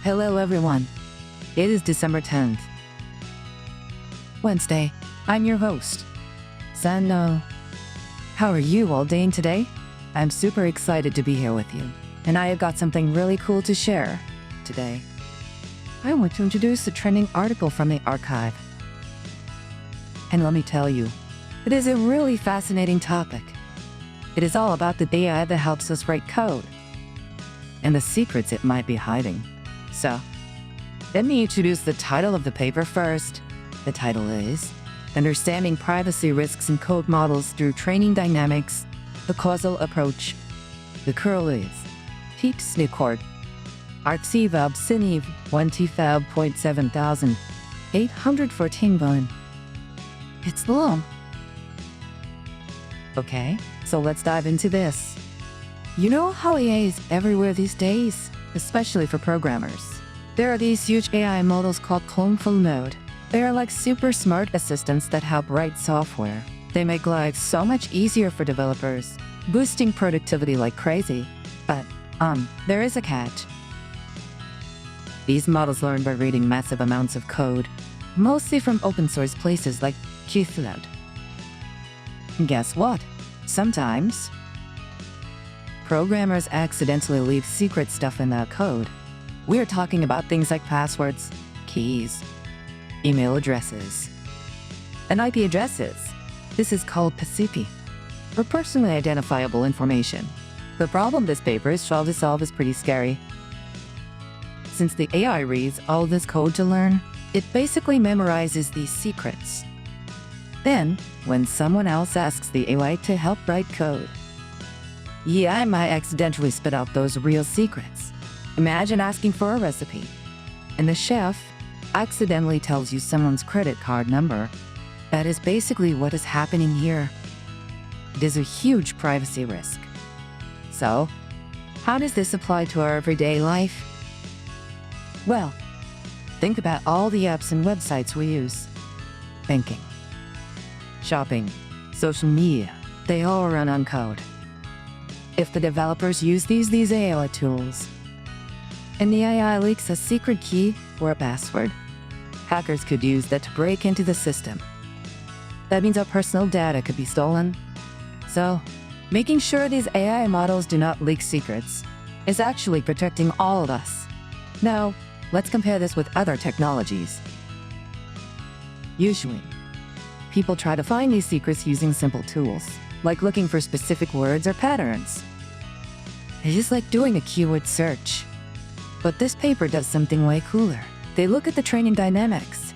Hello everyone. It is December 10th, Wednesday. I'm your host, Sano. How are you all doing today? I'm super excited to be here with you, and I have got something really cool to share today. I want to introduce a trending article from the archive. And let me tell you, it is a really fascinating topic. It is all about the AI that helps us write code and the secrets it might be hiding. So, let me introduce the title of the paper first. The title is Understanding Privacy Risks in Code Models Through Training Dynamics, the Causal Approach. The curl is Peep Snickort. Artsivab Siniv 20.7814 bone. It's long. Okay, so let's dive into this. You know how AI is everywhere these days, especially for programmers. There are these huge AI models called full node. They are like super smart assistants that help write software. They make life so much easier for developers, boosting productivity like crazy. But, there is a catch. These models learn by reading massive amounts of code, mostly from open source places like GitHub. And guess what? Sometimes, programmers accidentally leave secret stuff in that code. We're talking about things like passwords, keys, email addresses, and IP addresses. This is called PCP, or personally identifiable information. The problem this paper is trying to solve is pretty scary. Since the AI reads all this code to learn, it basically memorizes these secrets. Then, when someone else asks the AI to help write code, I might accidentally spit out those real secrets. Imagine asking for a recipe, and the chef accidentally tells you someone's credit card number. That is basically what is happening here. It is a huge privacy risk. So, how does this apply to our everyday life? Well, think about all the apps and websites we use. Banking, shopping, social media, they all run on code. If the developers use these AI tools, and the AI leaks a secret key or a password, hackers could use that to break into the system. That means our personal data could be stolen. So, making sure these AI models do not leak secrets is actually protecting all of us. Now, let's compare this with other technologies. Usually, people try to find these secrets using simple tools, like looking for specific words or patterns. It's just like doing a keyword search. But this paper does something way cooler. They look at the training dynamics.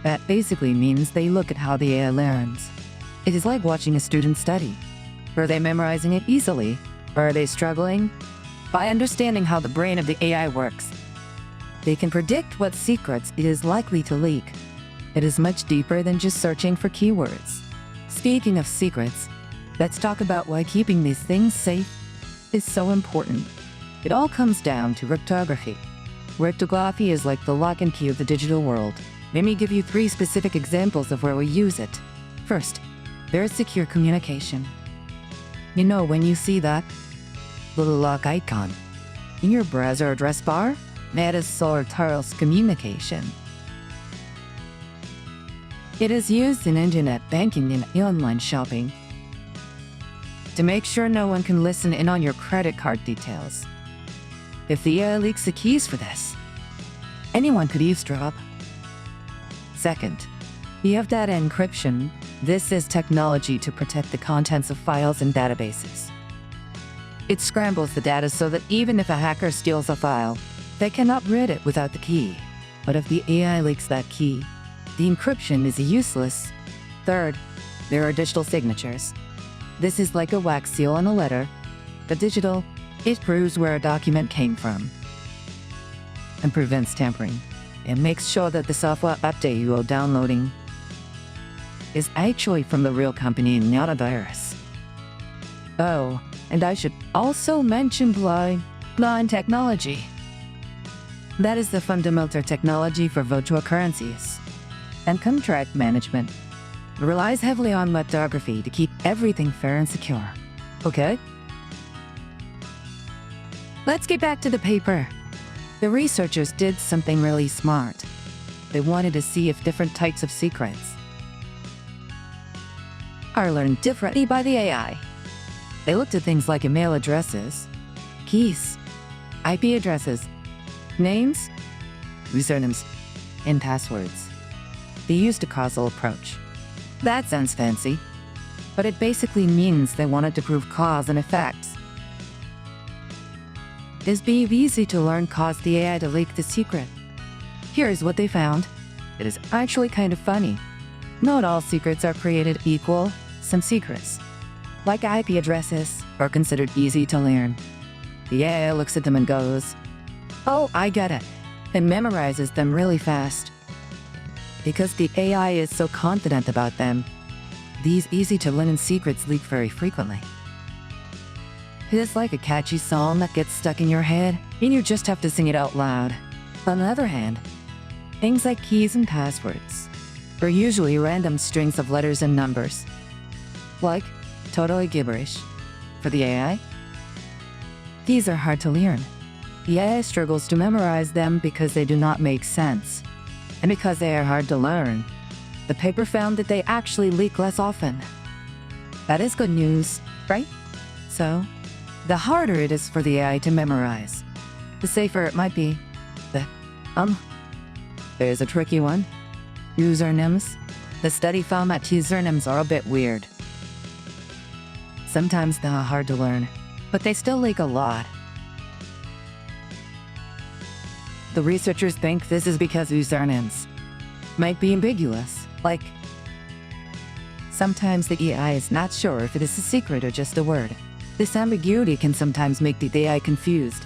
That basically means they look at how the AI learns. It is like watching a student study. Are they memorizing it easily? Or are they struggling? By understanding how the brain of the AI works, they can predict what secrets it is likely to leak. It is much deeper than just searching for keywords. Speaking of secrets, let's talk about why keeping these things safe is so important. It all comes down to cryptography. Cryptography is like the lock and key of the digital world. Let me give you 3 specific examples of where we use it. First, there is secure communication. You know when you see that little lock icon in your browser address bar? That is Solartar's communication. It is used in internet banking and online shopping to make sure no one can listen in on your credit card details. If the AI leaks the keys for this, anyone could eavesdrop. Second, we have data encryption. This is technology to protect the contents of files and databases. It scrambles the data so that even if a hacker steals a file, they cannot read it without the key. But if the AI leaks that key, the encryption is useless. Third, there are digital signatures. This is like a wax seal on a letter. The digital, it proves where a document came from and prevents tampering. It makes sure that the software update you are downloading is actually from the real company and not a virus. Oh, and I should also mention blockchain technology. That is the fundamental technology for virtual currencies and contract management. It relies heavily on cryptography to keep everything fair and secure. Okay? Let's get back to the paper. The researchers did something really smart. They wanted to see if different types of secrets are learned differently by the AI. They looked at things like email addresses, keys, IP addresses, names, usernames, and passwords. They used a causal approach. That sounds fancy, but it basically means they wanted to prove cause and effects. This being easy to learn caused the AI to leak the secret. Here's what they found. It is actually kind of funny. Not all secrets are created equal. Some secrets, like IP addresses, are considered easy to learn. The AI looks at them and goes, "Oh, I get it," and memorizes them really fast. Because the AI is so confident about them, these easy-to-learn secrets leak very frequently. It is like a catchy song that gets stuck in your head, and you just have to sing it out loud. On the other hand, things like keys and passwords are usually random strings of letters and numbers. Like, totally gibberish. For the AI, these are hard to learn. The AI struggles to memorize them because they do not make sense. And because they are hard to learn, the paper found that they actually leak less often. That is good news, right? So, the harder it is for the AI to memorize, the safer it might be. There's a tricky one. Usernames. The study found that usernames are a bit weird. Sometimes they are hard to learn, but they still leak a lot. The researchers think this is because usernames might be ambiguous, like sometimes the AI is not sure if it is a secret or just a word. This ambiguity can sometimes make the AI confused,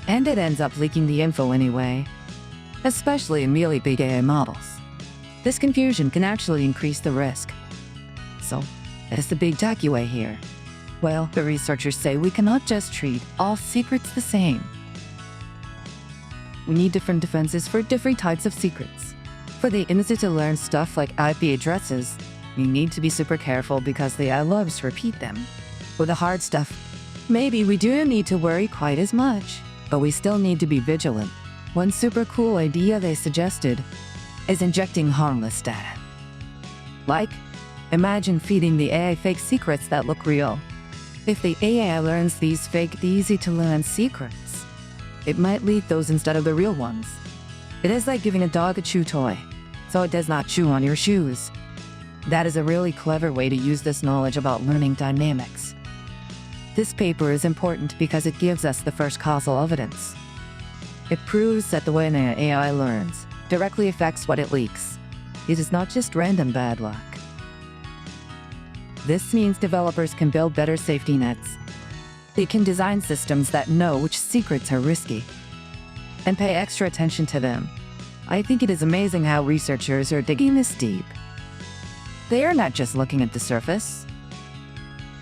and it ends up leaking the info anyway, especially in really big AI models. This confusion can actually increase the risk. So, that is the big takeaway here. Well, the researchers say we cannot just treat all secrets the same. We need different defenses for different types of secrets. For the easy-to-learn stuff like IP addresses, we need to be super careful because the AI loves to repeat them. For the hard stuff, maybe we do need to worry quite as much, but we still need to be vigilant. One super cool idea they suggested is injecting harmless data. Like, imagine feeding the AI fake secrets that look real. If the AI learns these fake, easy-to-learn secrets, it might leak those instead of the real ones. It is like giving a dog a chew toy, so it does not chew on your shoes. That is a really clever way to use this knowledge about learning dynamics. This paper is important because it gives us the first causal evidence. It proves that the way an AI learns directly affects what it leaks. It is not just random bad luck. This means developers can build better safety nets. They can design systems that know which secrets are risky and pay extra attention to them. I think it is amazing how researchers are digging this deep. They are not just looking at the surface,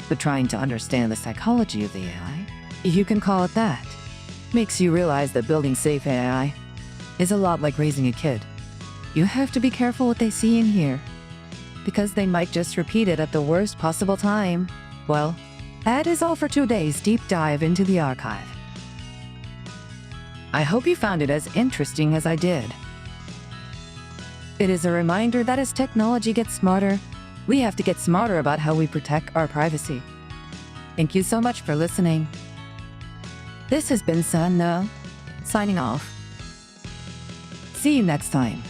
but trying to understand the psychology of the AI, if you can call it that. Makes you realize that building safe AI is a lot like raising a kid. You have to be careful what they see and hear, because they might just repeat it at the worst possible time. Well, that is all for today's deep dive into the archive. I hope you found it as interesting as I did. It is a reminder that as technology gets smarter, we have to get smarter about how we protect our privacy. Thank you so much for listening. This has been Sun, signing off. See you next time.